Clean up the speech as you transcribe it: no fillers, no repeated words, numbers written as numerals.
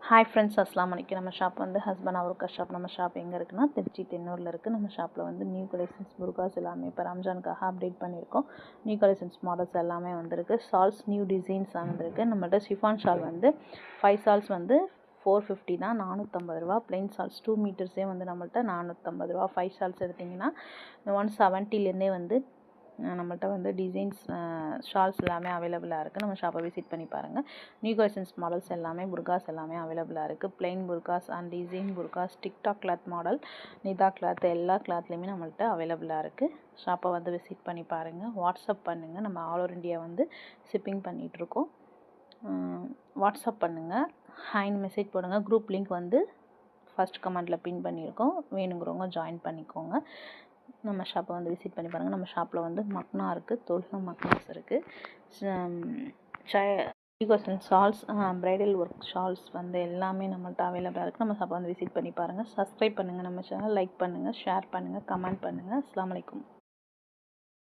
Hi friends, அஸ்ஸலாமு அலைக்கும். நம்ம ஷாப் வந்து ஹஸ்பண்ட் அவருக்கா ஷாப். நம்ம ஷாப் எங்கே இருக்குன்னா திருச்சி தென்னூரில் இருக்குது. நம்ம ஷாப்பில் வந்து நியூ கலெக்ஷன்ஸ் புர்காஸ் எல்லாமே இப்போ ரம்ஜானுக்காக அப்டேட் பண்ணியிருக்கோம். நியூ கலெக்ஷன்ஸ் மாடல்ஸ் எல்லாமே வந்திருக்கு. ஷால்ஸ் நியூ டிசைன்ஸ் வந்திருக்கு. நம்மள்ட்ட ஷிஃபான் ஷால் வந்து 5 ஷால்ஸ் வந்து 450 தான், 450 ரூபா. பிளெயின் ஷால்ஸ் 2 மீட்டர்ஸே வந்து நம்மள்ட்ட 450 ரூபா. 5 ஷால்ஸ் எடுத்திங்கன்னா 170லேருந்தே வந்து நம்மள்ட்ட வந்து டிசைன்ஸ் ஷால்ஸ் எல்லாமே அவைலபிளாக இருக்குது. நம்ம ஷாப்பை விசிட் பண்ணி பாருங்கள். நியூ கலெக்ஷன்ஸ் மாடல்ஸ் எல்லாமே புர்காஸ் எல்லாமே அவைலபிளாக இருக்குது. Plain burqas and design burqas, TikTok cloth model, நிதா கிளாத், எல்லா கிளாத்லேயுமே நம்மள்ட்ட அவைலபிளாக இருக்குது. ஷாப்பை வந்து விசிட் பண்ணி பாருங்கள். வாட்ஸ்அப் பண்ணுங்கள். நம்ம ஆல் ஓவர் இந்தியா வந்து ஷிப்பிங் பண்ணிகிட்ருக்கோம். வாட்ஸ்அப் பண்ணுங்கள், ஹைன்னு மெசேஜ் போடுங்க. குரூப் லிங்க் வந்து ஃபஸ்ட் கமெண்டில் பின் பண்ணியிருக்கோம். வேணுங்கிறவங்க ஜாயின் பண்ணிக்கோங்க. நம்ம ஷாப்பை வந்து விசிட் பண்ணி பாருங்கள். நம்ம ஷாப்பில் வந்து மக்னா இருக்குது, தொழுகை மக்னாஸ் இருக்குது. ஷால்ஸ், ப்ரைடல் ஒர்க் ஷால்ஸ் வந்து எல்லாமே நம்மள்ட்ட அவைலபிளாக இருக்குது. நம்ம ஷாப்பை வந்து விசிட் பண்ணி பாருங்கள். சப்ஸ்கிரைப் பண்ணுங்கள், நம்ம சேனல் லைக் பண்ணுங்கள், ஷேர் பண்ணுங்கள், கமெண்ட் பண்ணுங்கள். அஸ்ஸலாமு அலைக்கும்.